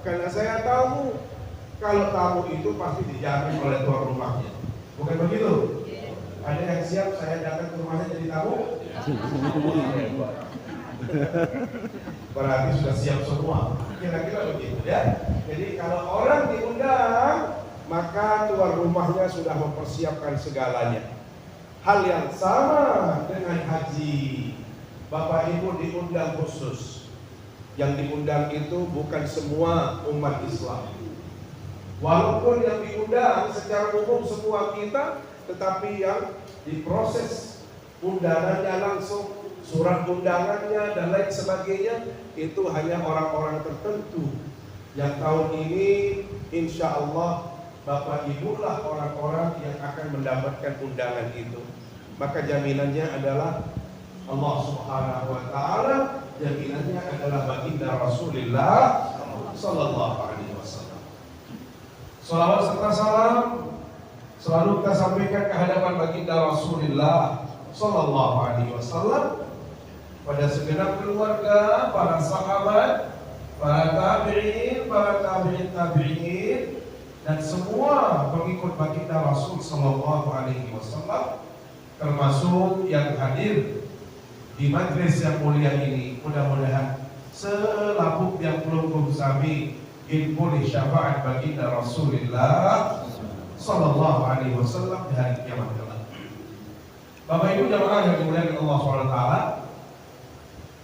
karena saya tahu kalau tamu itu pasti dijamin oleh tuan rumahnya. Bukan begitu? Ada yang siap saya datang ke rumahnya jadi tamu? Berarti sudah siap semua. Kira-kira begitu ya. Jadi kalau orang diundang, maka tuan rumahnya sudah mempersiapkan segalanya. Hal yang sama dengan haji. Bapak Ibu diundang khusus. Yang diundang itu bukan semua umat Islam. Walaupun yang diundang secara umum semua kita, tetapi yang diproses undangannya langsung, surat undangannya dan lain sebagainya, itu hanya orang-orang tertentu. Yang tahun ini insya Allah Bapak Ibu lah orang-orang yang akan mendapatkan undangan itu. Maka jaminannya adalah Allah Subhanahu wa Ta'ala, jaminannya adalah baginda Rasulullah Sallallahu Alaihi Wasallam. Salawat serta salam selalu kita sampaikan ke hadapan baginda Rasulullah Sallallahu Alaihi Wasallam, pada segenap keluarga, para sahabat, para tabi'in, para tabi'in, dan semua pengikut baginda Rasul Sallallahu Alaihi Wasallam, termasuk yang hadir di majlis yang mulia ini. Mudah-mudahan selaput yang belum sami impuli syafaat baginda Rasulullah Sallallahu Alaihi Wasallam di hari kiamat kelak. Bapak Ibu jamaah yang dimuliakan Allah SWT,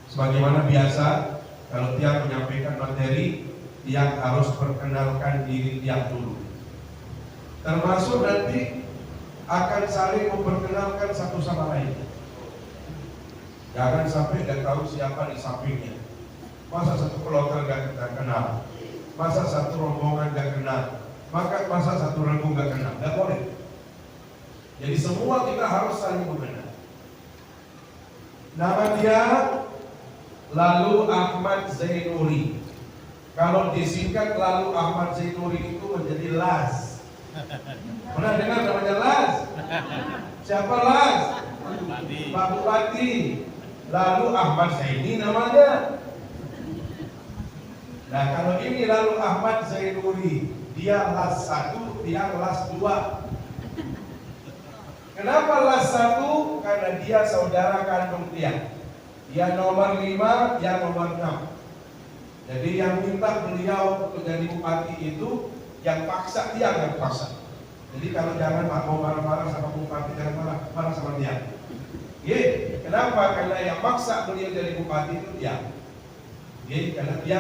sebagaimana biasa kalau tiap menyampaikan materi, yang harus perkenalkan diri tiap dulu. Termasuk nanti akan saling memperkenalkan satu sama lain. Jangan sampai tidak tahu siapa di sampingnya. Masa satu keluarga gak kita kenal, masa satu rombongan gak kenal, masa satu regu gak kenal. Gak boleh. Jadi semua kita harus saling mengenal. Nama dia Lalu Ahmad Zainuri. Kalau disingkat Lalu Ahmad Zainuri itu menjadi Las. Pernah dengar namanya Las? Siapa Las? Pak Bupati. Lalu Ahmad Zaini namanya. Nah kalau ini Lalu Ahmad Zainuri, dia Las 1, dia Las 2. Kenapa Las 1? Karena dia saudara kandung dia. Dia nomor 5, dia nomor 6. Jadi yang minta beliau untuk jadi bupati itu, yang paksa dia yang paksa. Jadi kalau jangan mau marah-marah sama bupati, jangan marah sama dia. Kenapa? Karena yang maksa beliau jadi bupati itu dia. Karena dia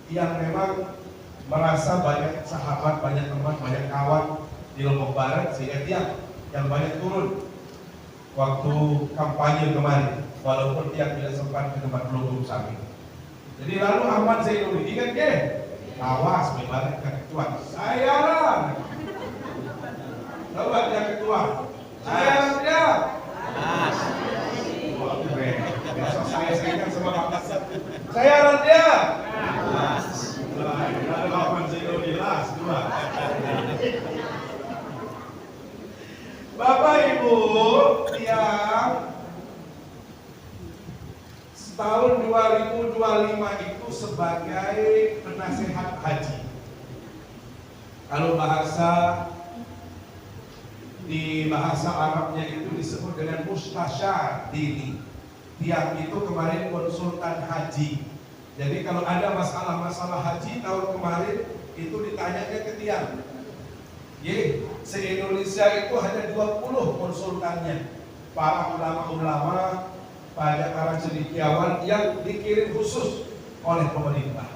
yang memang merasa banyak sahabat, banyak teman, banyak kawan di Lombok Barat, sehingga dia yang banyak turun waktu kampanye kemarin, walaupun dia tidak sempat ke tempat Lubuk Sami. Jadi Lalu Ahmad Zainuri, ingat ke? Awas, balik ke ketua. Saya lah. Tahu ada ketua? Saya dia. Besok saya ingat sama Pak. Saya dia. Lalu Ahmad Zainuri Las 2. Bapak Ibu yang tahun 2025 itu sebagai penasehat haji. Kalau di bahasa Arabnya itu disebut dengan mustasyar dini. Tiang itu kemarin konsultan haji. Jadi kalau ada masalah-masalah haji tahun kemarin itu ditanyanya ke tiang. Se-Indonesia itu hanya 20 konsultannya, para ulama-ulama, para cendekiawan yang dikirim khusus oleh pemerintah.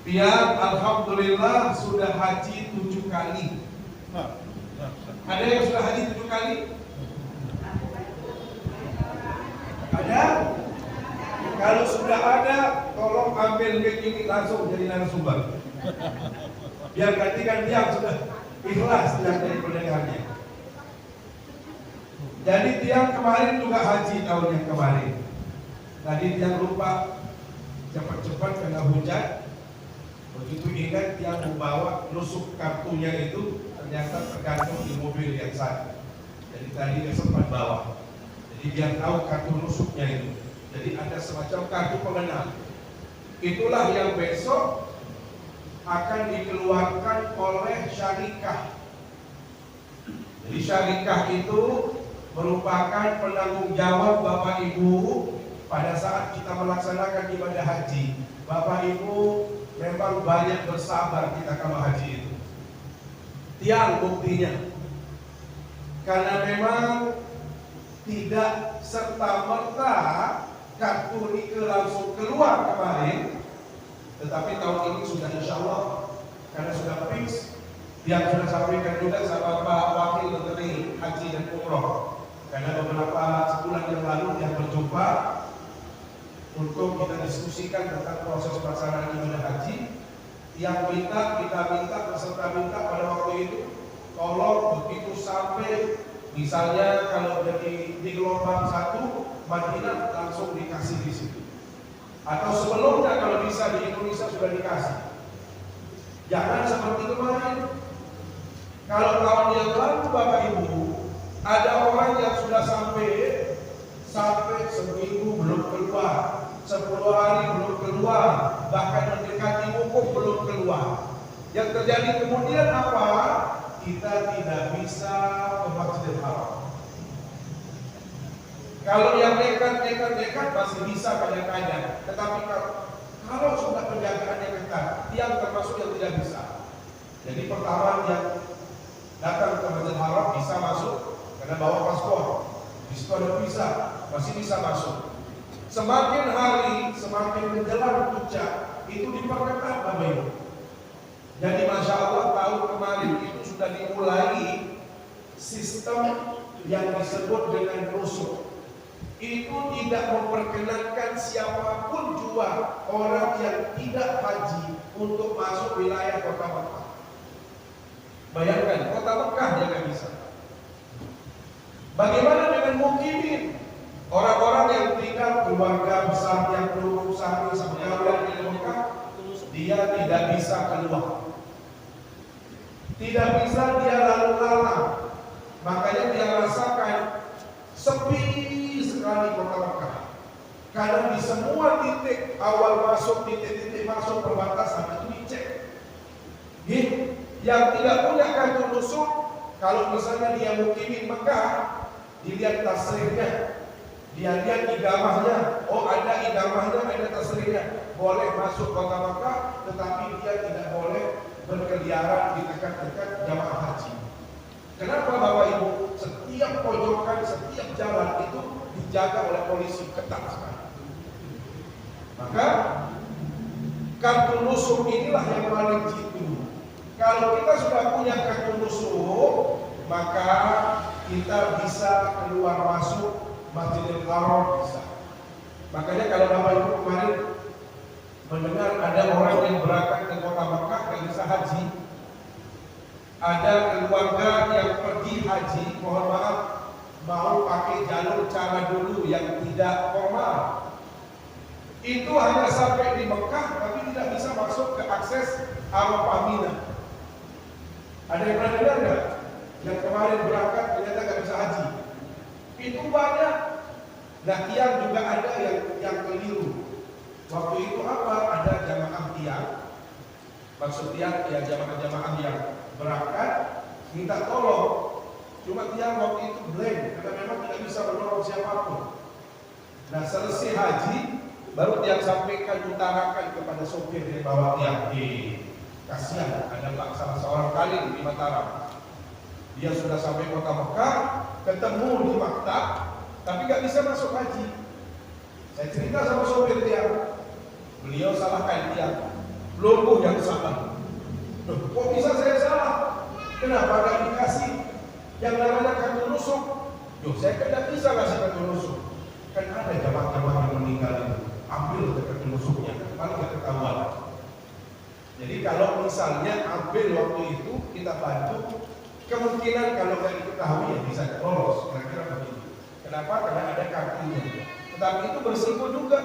Tiang alhamdulillah sudah haji 7 kali. Ada yang sudah haji 7 kali? Ada? Kalau sudah ada, tolong ambil mic ini langsung jadi narasumber. Biar gantikan dia sudah ikhlas yang dari pendengarnya. Jadi tiang kemarin juga haji tahun yang kemarin. Tadi tiang lupa cepat-cepat kena hujan. Begitu ingat tiang membawa nusuk kartunya itu ternyata tergantung di mobil yang satu. Jadi tadi dia sempat bawa. Jadi biar tahu kartu nusuknya itu. Jadi ada semacam kartu pengenal. Itulah yang besok akan dikeluarkan oleh syarikah. Jadi syarikah itu merupakan penanggung jawab Bapak Ibu pada saat kita melaksanakan ibadah haji. Bapak Ibu memang banyak bersabar kita kalau haji itu. Tiang buktinya. Karena memang tidak serta-merta kartu nike langsung keluar kemarin, tetapi tahun ini sudah insya Allah, karena sudah fix, yang sudah sampaikan juga sama Pak Wakil Menteri Haji dan Umroh. Karena beberapa sebulan yang lalu yang berjumpa untuk kita diskusikan tentang proses pelaksanaan ibadah haji, yang kita minta peserta minta pada waktu itu, tolong begitu sampai misalnya kalau di gelombang 1 Madinah langsung dikasih di situ. Atau sebelumnya kalau bisa di Indonesia sudah dikasih. Jangan seperti kemarin. Kalau tahun yang lalu Bapak Ibu ada orang yang sudah sampai seminggu belum keluar, 10 hari belum keluar, bahkan mendekati wukuf belum keluar. Yang terjadi kemudian apa? Kita tidak bisa ke Masjidil Haram. Kalau yang nekat masih bisa kadang-kadang, tetapi kalau sudah penjagaannya ketat, yang termasuk yang tidak bisa. Jadi pertama yang datang ke Masjidil Haram bisa masuk karena bawa paspor. Di situ ada visa, masih bisa masuk. Semakin hari, semakin menjelang puncak, itu diperketat Bapak Ibu. Jadi Masya Allah tahun kemarin itu sudah dimulai sistem yang disebut dengan rusuk. Itu tidak memperkenankan siapapun juga orang yang tidak haji untuk masuk wilayah kota Mekah. Bayangkan, kota Mekah dia nggak bisa. Bagaimana dengan mukimin? Orang-orang yang tinggal keluarga besar yang berusaha sebenarnya di Mekah, dia tidak bisa keluar. Tidak bisa dia lalu lalang. Makanya dia rasakan sepi sekali kota Mekah. Karena di semua titik awal masuk, titik-titik masuk perbatasan itu dicek. Yang tidak punya kartu nusuk, kalau misalnya dia mukimin Mekah, dilihat tasrihnya, dia lihat igamahnya. Oh ada igamahnya, ada tasrihnya, boleh masuk kota Mekah, tetapi dia tidak boleh berkeliaran di dekat-dekat jamaah haji. Kenapa Bapak Ibu? Setiap pojokan, setiap jalan itu dijaga oleh polisi ketat sekali. Maka kartu nusuk inilah yang paling jitu. Kalau kita sudah punya kartu nusuk, maka kita bisa keluar masuk Masjidil Haram bisa. Makanya kalau Bapak Ibu kemarin mendengar ada orang yang berangkat ke kota Mekah yang bisa haji, ada keluarga yang pergi haji, mohon maaf, mau pakai jalur cara dulu yang tidak formal. Itu hanya sampai di Mekah, tapi tidak bisa masuk ke akses Arafah Mina. Ada yang pernah dengar nggak? Yang kemarin berangkat ternyata nggak bisa haji. Itu banyak. Nah, tiang juga ada yang keliru. Waktu itu apa? Ada jamaah tiang. Maksud tiang ya jamaah-jamaah yang berangkat minta tolong. Cuma tiang waktu itu blank karena memang tidak bisa menolong siapapun. Nah, selesai haji baru tiang sampaikan utarakan kepada sopir yang bawa tiang. Kasihan ada salah seorang kali di Mataram. Dia sudah sampai kota Mekah, ketemu di maktab, tapi nggak bisa masuk haji. Saya cerita sama sopir tiang, beliau salahkan tiang, lumpuh yang salah. Kok bisa saya salah? Kenapa nggak dikasih yang namanya kartu nusuk? Saya kan nggak bisa kasih kartu nusuk. Kan ada jamaah-jamaah yang meninggal itu, ambil kartu nusuknya, paling nggak ketahuan. Jadi kalau misalnya ambil waktu itu kita bantu, kemungkinan kalau nggak diketahui ya bisa lolos, kira-kira begitu. Kenapa? Karena ada kartunya. Tetapi itu bersiko juga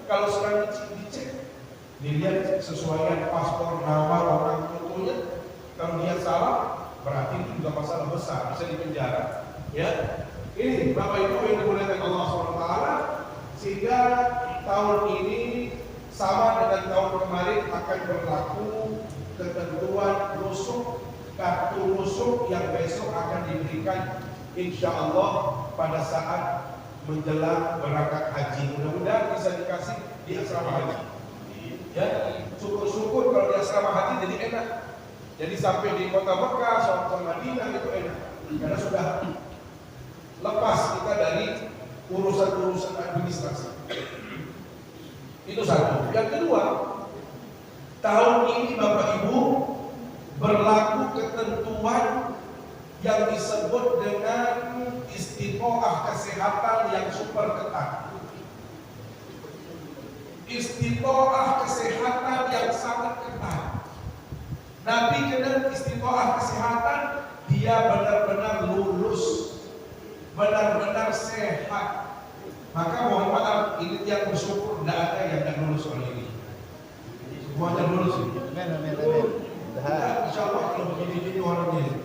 kalau sekarang dicek, dilihat sesuaian paspor, nama orang tuanya. Kalau dia salah, berarti itu juga masalah besar, bisa dipenjara. Ya, ini Bapak Ibu yang dimuliakan Allah SWT, sehingga tahun ini sama dengan tahun kemarin akan berlaku ketentuan nusuk, kartu nusuk yang besok akan diberikan insya Allah pada saat menjelang berangkat haji. Mudah-mudahan bisa dikasih di asrama haji. Ya, syukur-syukur kalau di asrama haji jadi enak. Jadi sampai di kota Mekah, sampai Madinah itu enak. Karena sudah lepas kita dari urusan-urusan administrasi. Itu satu. Yang kedua, tahun ini Bapak Ibu berlaku ketentuan yang disebut dengan istiqoah kesehatan yang super ketat. Istiqoah kesehatan yang sangat ketat. Nabi dengan istiqoah kesehatan, dia benar-benar lulus, benar-benar sehat. Maka mohon maaf, ini yang bersyukur tidak ada yang tidak lulus oleh ini. Semuanya lulus. Insya Allah kalau begini-begini orangnya.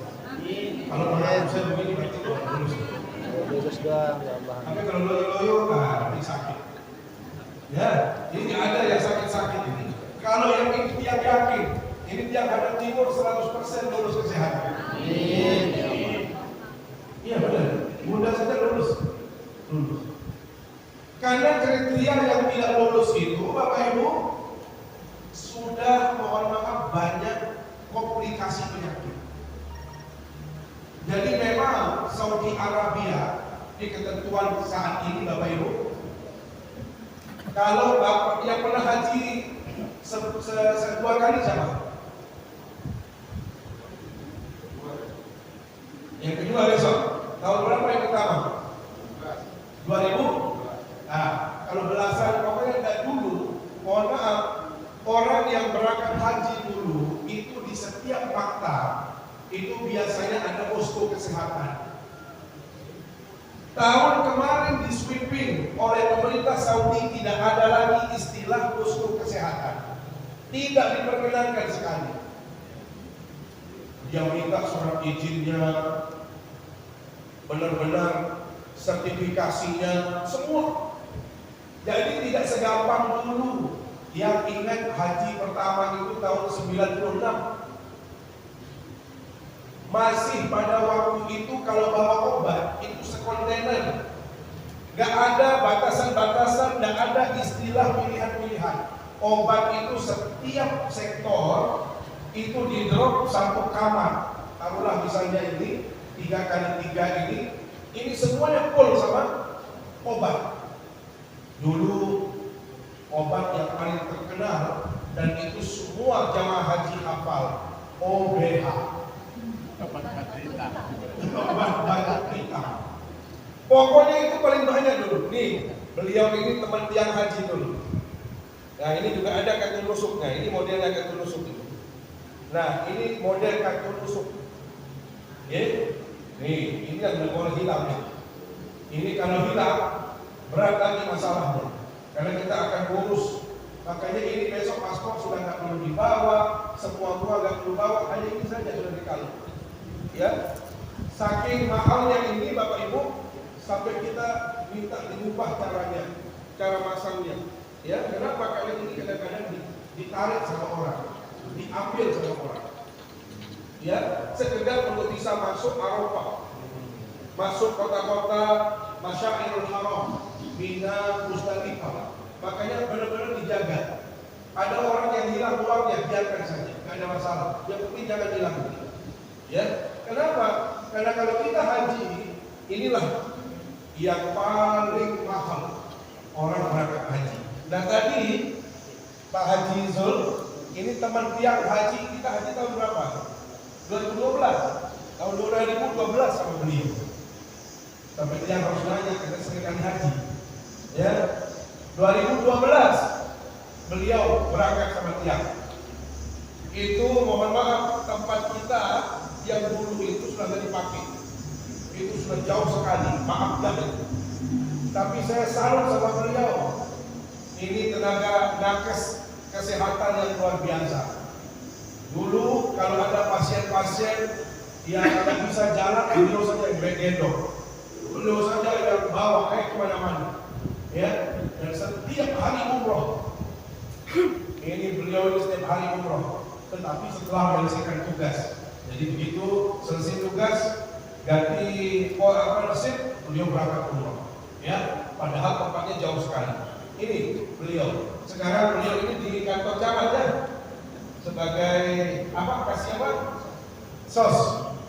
Kalau pernah saya begini berarti lulus. Lulus doang, ya Allah. Tapi kalau loyo-loyo, nanti sakit. Ya, ini ada yang sakit-sakit ini. Kalau yang ini yang yakin, ini yang hadap timur 100% lulus kesehatan. Iya benar, mudah saja lulus. Karena kriteria yang tidak lulus itu, Bapak Ibu, sudah mohon maaf banyak komplikasi penyakit. Jadi memang Saudi Arabia di ketentuan saat ini Bapak Ibu, kalau Bapak yang pernah haji dua kali siapa? Yang kedua besok. Tahun berapa yang pertama? 2000? Nah, kalau belasan pokoknya tidak dulu. Mohon maaf, orang yang berangkat haji dulu itu di setiap maktab itu biasanya ada posko kesehatan. Tahun kemarin di sweeping oleh pemerintah Saudi tidak ada lagi istilah posko kesehatan. Tidak diperkenankan sekali. Dia minta surat izinnya, benar-benar sertifikasinya, semua. Jadi tidak segampang dulu. Yang ingat haji pertama itu tahun 96. Masih pada waktu itu kalau bawa obat itu sekontainer. Gak ada batasan-batasan, gak ada istilah pilihan-pilihan. Obat itu setiap sektor itu di drop satu kamar. Taruhlah misalnya ini 3x3 ini semuanya full sama obat. Dulu obat yang paling terkenal dan itu semua jamaah haji hafal, OBH. Obat batuk hitam. Pokoknya itu paling banyak dulu. Nih, beliau ini teman tiang haji dulu. Nah, ini juga ada kartu nusuknya. Ini modelnya kartu nusuk itu. Nah, ini model kartu nusuk. Ya. Nih, ini yang boleh hilang nih. Ini kalau hilang berat lagi masalahnya. Karena kita akan urus. Makanya ini besok paspor sudah nggak perlu dibawa, semua nggak perlu bawa, hanya ini saja sudah dikali. Ya, saking mahalnya ini Bapak Ibu, sampai kita minta diubah caranya, cara masangnya. Ya, kenapa? Karena ini kadang-kadang ditarik sama orang, diambil sama orang. Ya, sekedar untuk bisa masuk Arafah, masuk kota-kota Masyairul Haram, Mina, Musdalifah. Makanya benar-benar dijaga. Ada orang yang hilang uangnya, biarkan saja, nggak ada masalah. Yang penting jangan hilang. Ya, kenapa? Karena kalau kita haji, inilah yang paling mahal orang berangkat haji. Dan tadi Pak Haji Zul, ini teman tiang haji, kita haji tahun berapa? 2012, tahun 2012 sama beliau. Sampai tiang harus nanya, kita sekali haji. Ya, 2012 beliau berangkat sama tiang. Itu mohon maaf, tempat kita yang dulu itu sudah tidak dipakai. Itu sudah jauh sekali, maaf banget. Tapi saya salut sama beliau. Ini tenaga nakes kesehatan yang luar biasa. Dulu kalau ada pasien-pasien yang tidak bisa jalan, beliau saja yang gendong. Beliau saja yang bawa kemana-mana. Ya, dan setiap hari umroh. Ini beliau ini setiap hari umroh. tetapi setelah menyelesaikan tugas. Jadi begitu selesai tugas, ganti nasib, beliau berangkat ke rumah. Ya, padahal tempatnya jauh sekali. Ini beliau. Sekarang beliau ini di kantor camat ya, sebagai apa? Kasih apa? Sos.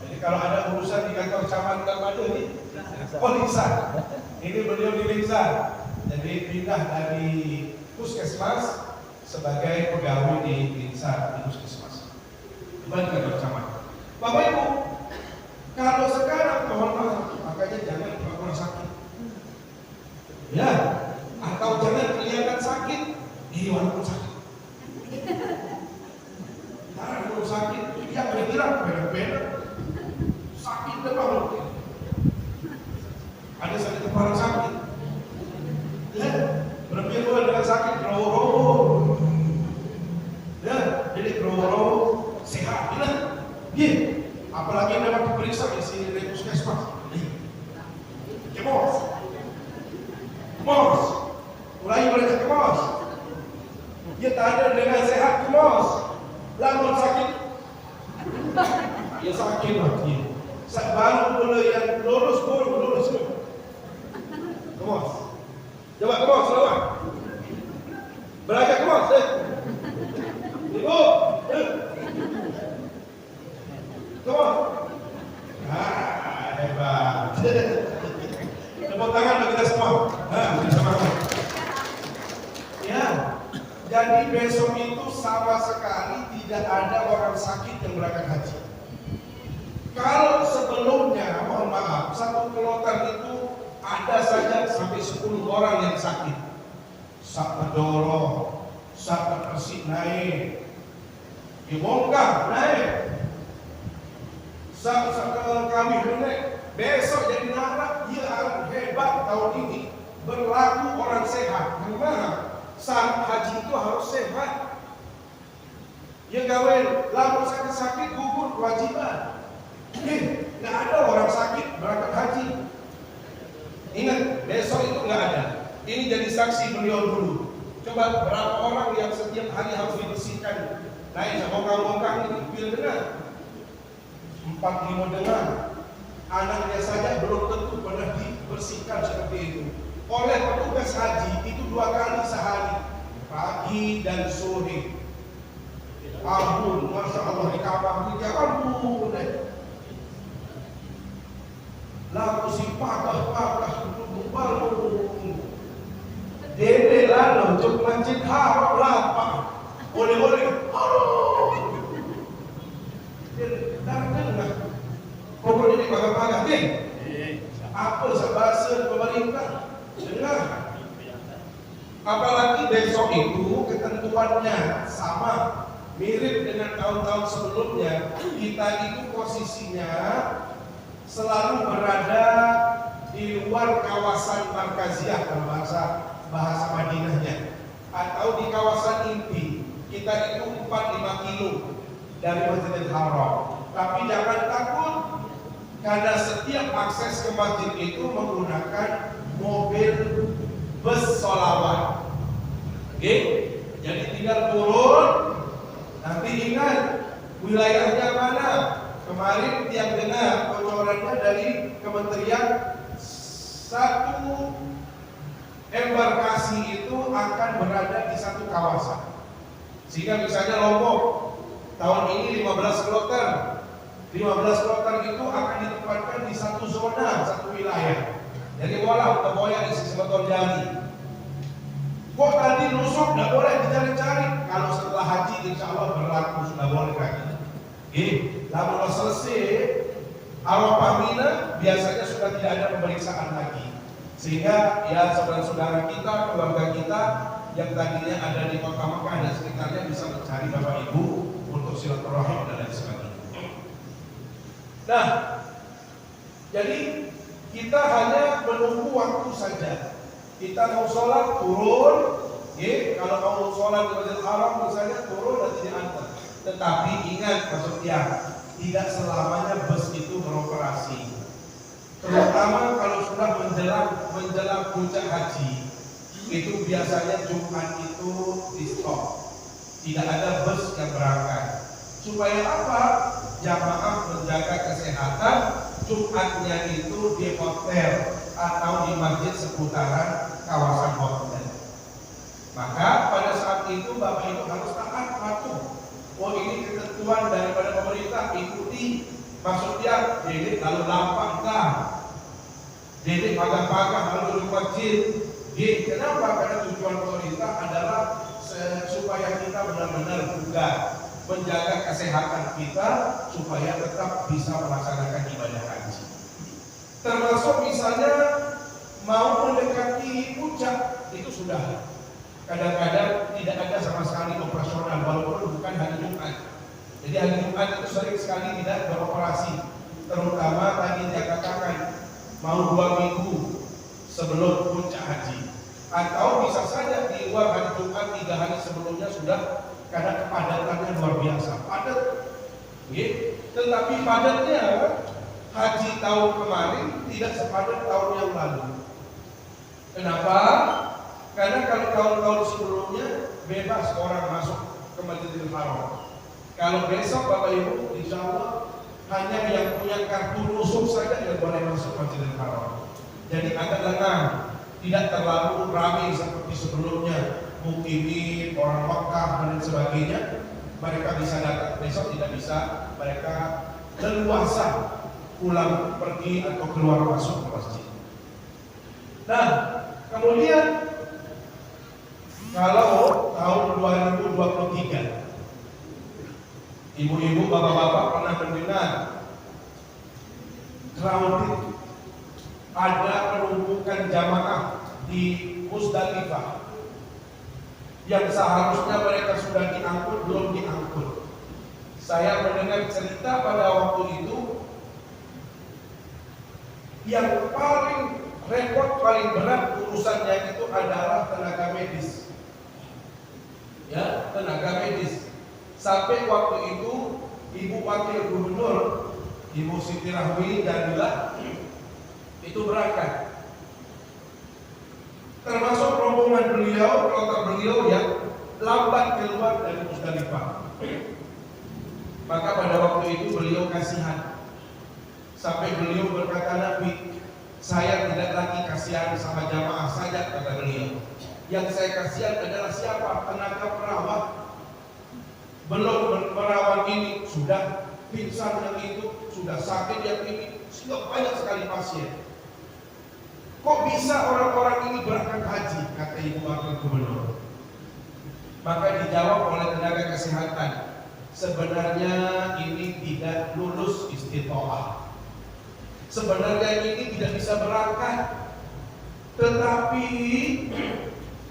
Jadi kalau ada urusan di kantor camat dan ada nih, lisan. Ini beliau di lisan. Jadi pindah dari puskesmas sebagai pegawai di lisan di puskesmas. Kembali ke kantor camat. Bapak Ibu, kalau sekarang mohon maaf, makanya jangan pura-pura sakit. Ya, atau jangan kelihatan sakit, walaupun sakit. Kalau sakit, dia bergerak beda-beda. Sakit demam. Ada sakit kepala sakit. Ya, berlebih luar dengan sakit roh-roh. Ya, jadi roh-roh sehat, ya. Iya, apalagi dapat diperiksa di sini dari puskesmas. Kemos, mulai mereka kemos. Dia tak ada dengan sehat kemos. Lamun sakit, ya sakit lagi. Baru boleh yang lurus semua. Kemos, coba kemos, coba. Belajar kemos, Ibu, kemos. Hebat. Tepuk tangan bagi kita semua. Bersama-sama. Ya. Jadi besok itu sama sekali tidak ada orang sakit yang berangkat haji. Kalau sebelumnya, mohon maaf, satu kloter itu ada saja sampai 10 orang yang sakit. Sak Doro, sak Persik naik, dibongkar naik, sak kami naik. Besok jadi nara, dia hebat tahun ini berlaku orang sehat. Karena saat haji itu harus sehat. Ya gawe, lalu sakit gugur kewajiban. Nggak ada orang sakit berangkat haji. Ingat, besok itu nggak ada. Ini jadi saksi beliau dulu. Coba berapa orang yang setiap hari harus dibersihkan. Naik bongkang-bongkang ini, bil dengar 4-5 dengar. Anaknya saja belum tentu pernah dibersihkan seperti itu. Oleh petugas haji itu 2 kali sehari, pagi dan sore. Ampun, masya Allah di kamar ini, ampun. Lalu si pakah bangun. Dede lalu untuk masjid harap lapar. Oleh-oleh, aduh. Dan pokoknya ini pakai-pakai, nih. Apa sebahasa pemerintah? Dengar. Apalagi besok itu ketentuannya sama, mirip dengan tahun-tahun sebelumnya. Kita itu posisinya selalu berada di luar kawasan markaziah, kalau bahasa Madinahnya, atau di kawasan inti. Kita itu 4-5 kilo dari Masjidil Haram. Tapi jangan takut, karena setiap akses ke masjid itu menggunakan mobil bus sholawat. Oke? Jadi tinggal turun. Nanti ingat wilayahnya mana. Kemarin tiap dengar bocorannya dari kementerian, satu embarkasi itu akan berada di satu kawasan. Sehingga misalnya Lombok tahun ini 15 kloter. 15 kloter itu akan ditempatkan di satu zona, satu wilayah. Jadi walau terboyak di sisi motor jari. Kok tadi nusuk tidak boleh dicari-cari? Kalau setelah haji insya Allah berlaku sudah boleh lagi. Lalu selesai Arafah Mina biasanya sudah tidak ada pemeriksaan lagi. Sehingga ya saudara-saudara kita, keluarga kita yang tadinya ada di kota Mekah dan sekitarnya bisa mencari Bapak Ibu untuk silaturahim dan lain sebagainya. Nah, jadi kita hanya menunggu waktu saja. Kita mau sholat turun, kalau mau sholat di Masjidil Haram misalnya turun dan diantar. Tetapi ingat maksudnya tidak selamanya bus itu beroperasi. Terutama kalau sudah menjelang puncak haji, itu biasanya Jumat itu di stop. Tidak ada bus yang berangkat. Supaya apa? Jamaah menjaga kesehatan, Jumatnya itu di hotel atau di masjid seputaran kawasan hotel. Maka pada saat itu Bapak Ibu harus taat patuh. Oh, ini ketentuan daripada pemerintah, ikuti. Maksudnya dedek lalu lampangkan, dedek pagah-pagah lalu di masjid. Kenapa? Karena tujuan pemerintah adalah supaya kita benar-benar juga menjaga kesehatan kita supaya tetap bisa melaksanakan ibadah haji. Termasuk misalnya mau mendekati puncak, itu sudah kadang-kadang tidak ada sama sekali operasional walaupun bukan hari Jumat. Jadi hari Jumat itu sering sekali tidak beroperasi, terutama tadi saya katakan mau 2 minggu sebelum puncak haji, atau bisa saja di luar hari Jumat 3 hari sebelumnya sudah, karena kepadatannya luar biasa padat. Tetapi padatnya haji tahun kemarin tidak sepadat tahun yang lalu. Kenapa? Karena kalau tahun-tahun sebelumnya bebas orang masuk ke Masjidil Haram. Kalau besok Bapak Ibu insya Allah hanya yang punya kartu rusuk saja yang boleh masuk Masjidil Haram. Jadi agak lengang, tidak terlalu ramai seperti sebelumnya. Mukimin, orang Makkah dan sebagainya, mereka bisa datang. Besok tidak bisa, mereka leluasa pulang pergi atau keluar masuk ke masjid. Nah, kemudian kalau tahun 2023, ibu-ibu, bapak-bapak pernah mendengar crowded, ada penumpukan jamaah di Musdalifah yang seharusnya mereka sudah diangkut, belum diangkut. Saya mendengar cerita pada waktu itu, yang paling repot, paling berat urusannya itu adalah tenaga medis. Ya, tenaga medis. Sampai waktu itu Ibu Wakil Gubernur, Ibu Siti Rahmi Danila itu berangkat. Termasuk rombongan beliau, kloter beliau yang lambat keluar dari Musdalifah. Maka pada waktu itu beliau kasihan. Sampai beliau berkata, Nabi, saya tidak lagi kasihan sama jamaah saja, kata beliau. Yang saya kasihan adalah siapa? Tenaga perawat. Belum merawat ini, sudah pingsan yang itu, sudah sakit yang ini, sudah banyak sekali pasien. Kok bisa orang-orang ini berangkat haji? Kata Ibu Wakil Gubernur. Maka dijawab oleh tenaga kesehatan, sebenarnya ini tidak lulus istitoah. Sebenarnya ini tidak bisa berangkat. Tetapi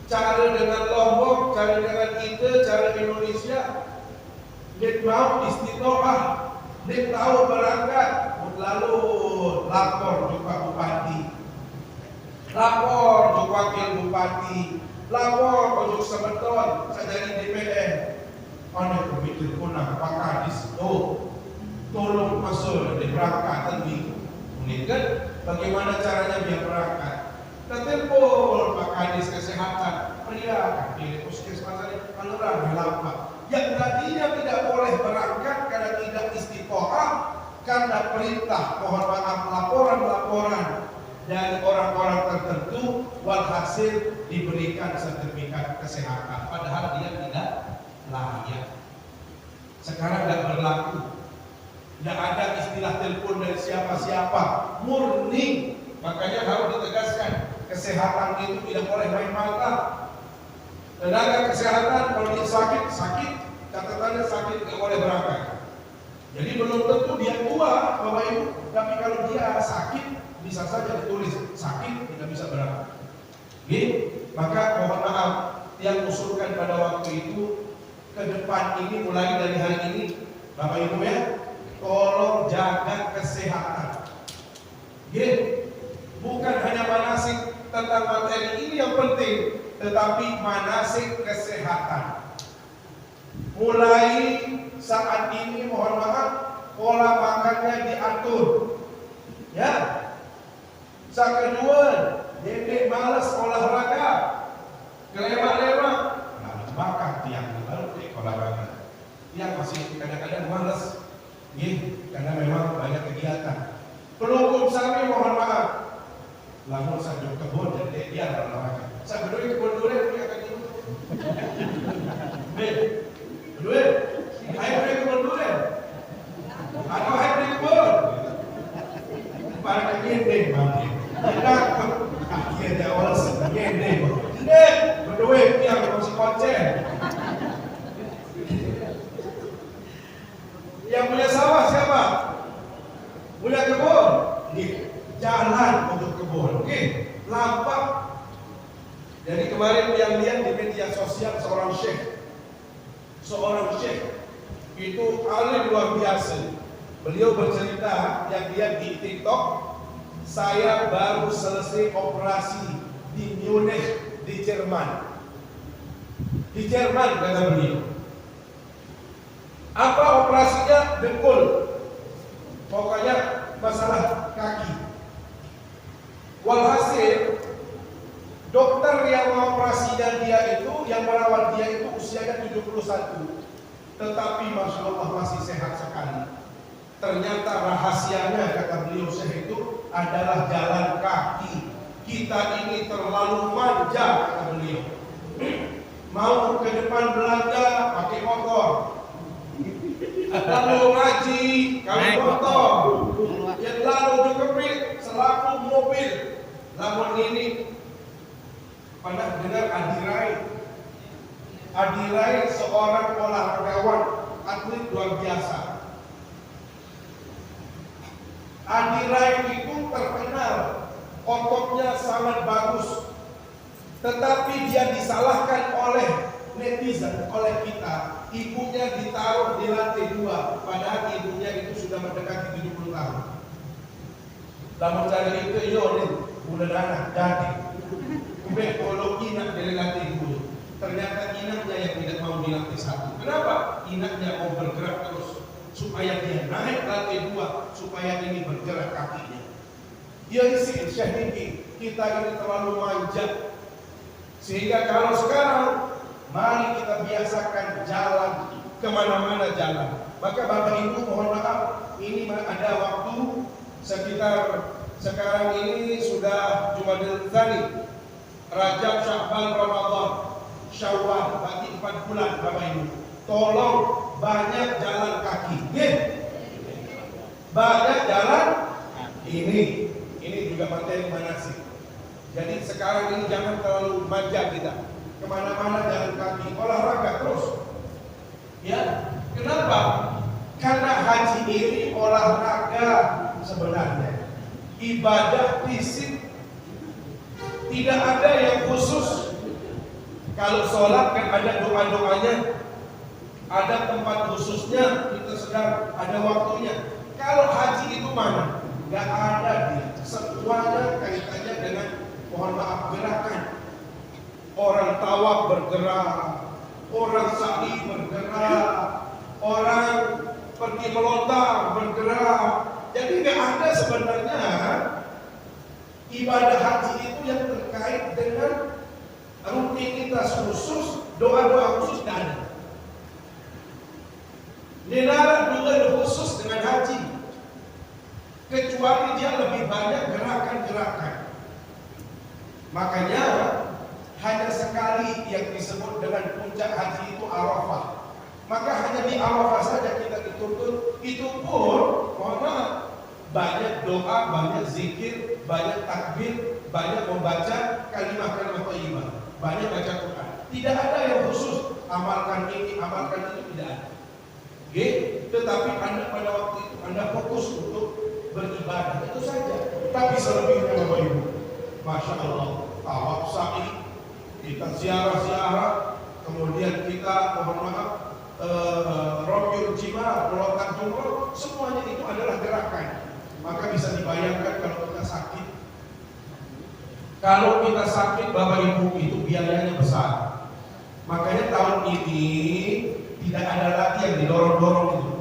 cara dengan Lombok, cara dengan kita, cara Indonesia, dia mau istitoah, dia tahu berangkat, lalu lapor juga bupati, lapor untuk wakil bupati, lapor untuk sebeton, saya jadi DPR. Oleh begitu punah Pak Kadis, tolong masuk di berangkat minggu. Kan bagaimana caranya biar berangkat? Telepon Pak Kadis kesehatan, pria di puskesmas ini Palurah lambat. Yang tadinya tidak boleh berangkat karena tidak istiqoah, karena perintah, mohon maaf, laporan-laporan dari orang-orang tertentu, walhasil diberikan sertifikat kesehatan, padahal dia tidak layak. Sekarang tidak berlaku. Tidak ada istilah telepon dari siapa-siapa, murni. Makanya harus ditegaskan, kesehatan itu tidak boleh main mata. Tenaga kesehatan kalau dia sakit, catatannya sakit, tidak boleh berangkat. Jadi belum tentu dia tua, Bapak Ibu, tapi kalau dia sakit, bisa saja ditulis sakit, tidak bisa berangkat. Maka mohon maaf, yang usulkan pada waktu itu, ke depan ini, mulai dari hari ini, Bapak Ibu ya, tolong jaga kesehatan. Bukan hanya manasik tentang materi ini yang penting, tetapi manasik kesehatan. Mulai saat ini mohon maaf, pola makannya diatur. Ya. Yang kedua, dedek malas olahraga, kelemak-lemak, makan tiang baru olahraga. Yang masih kadang-kadang malas, karena memang banyak kegiatan. Pelukung sami mohon maaf, lamun saya kebun jadi dia olahraga. Saya berdua kebun dulu punya kaki itu. Berdua, ayo berdua kebun dulu. Atau ayo berdua kebun. Para kaki mati. Tidak, akhirnya awal segede. Berdua yang masih konsen. Yang punya sawah siapa? Punya kebun. Jalan untuk kebun. Lampak. Jadi kemarin yang lihat di media sosial seorang syekh itu alim luar biasa. Beliau bercerita yang dia di TikTok, saya baru selesai operasi di Munich di Jerman. Di Jerman kata beliau. Apa operasinya? Dengkul. Pokoknya masalah kaki. Walhasil dokter yang mengoperasinya dia itu, yang merawat dia itu usianya 71. Tetapi Masya Allah masih sehat sekali. Ternyata rahasianya kata beliau syekh itu adalah jalan kaki. Kita ini terlalu manja kata beliau. Mau ke depan belanja pakai motor, lalu ngaji kami motor, yang lalu dikepit selaku mobil. Namun ini pernah dengar Adi Rai seorang olahragawan atlet luar biasa. Adi Rai itu terkenal ototnya sangat bagus, tetapi dia disalahkan oleh netizen, oleh kita. Ibunya ditaruh di lantai 2, padahal ibunya itu sudah mendekati 70 tahun. Namun cara itu udah anak jadi kemudian kalau inak dari lantai 2, ternyata inaknya yang tidak mau di lantai 1. Kenapa? Inaknya mau bergerak terus supaya dia naik lantai 2, supaya ini bergerak kakinya. Dia isi syahidi, kita ini terlalu manja. Sehingga kalau sekarang mari kita biasakan jalan kemana-mana jalan. Maka Bapak Ibu mohon maaf, ini ada waktu sekitar sekarang ini sudah Jumadil Tsani, Rajab, Sya'ban, Ramadan, Syawal, bagi 4 bulan Bapak Ibu. Tolong banyak jalan kaki. Banyak jalan ini juga materi manasik. Jadi sekarang ini jangan terlalu manja kita. Kemana-mana jalan kaki, olahraga terus. Ya, kenapa? Karena haji ini olahraga sebenarnya, ibadah fisik. Tidak ada yang khusus. Kalau sholat kan ada doa-doanya, ada tempat khususnya, kita sedang ada waktunya. Kalau haji itu mana? Gak ada dia. Semuanya kaitannya dengan, mohon maaf, gerakan. Orang tawaf bergerak, orang sa'i bergerak, orang pergi melontar bergerak. Jadi gak ada sebenarnya ibadah haji itu yang terkait dengan rutinitas khusus, doa-doa khusus dan ada. Dilarang juga khusus dengan haji, kecuali dia lebih banyak gerakan-gerakan. Makanya hanya sekali yang disebut dengan puncak haji itu Arafah. Maka hanya di Arafah saja kita dituntut. Itu pun mohon maaf, banyak doa, banyak zikir, banyak takbir, banyak membaca kalimat-kalimat thayyibah, banyak baca Quran. Tidak ada yang khusus amalkan ini, amalkan itu, tidak ada. Tetapi Anda pada waktu itu Anda fokus untuk beribadah, itu saja. Tapi selebihnya Bapak Ibu, Masya Allah, tawaf sa'i, kita ziarah-ziarah, kemudian kita mohon maaf Romyul Jima, melontar jumroh, semuanya itu adalah gerakan. Maka bisa dibayangkan kalau kita sakit. Kalau kita sakit Bapak Ibu, itu biayanya besar. Makanya tahun ini tidak ada lagi yang didorong-dorong itu.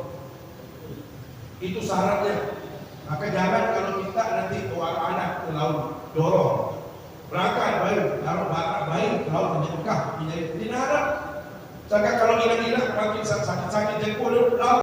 Itu syaratnya. Maka jangan kalau kita nanti tua anak ke laut, dorong. Berangkat baik, taruh bakat baik, laut menjadi Mekah, menjadi tidak ada. Misalkan kalau inang-inang makin sakit-sakit jengkol,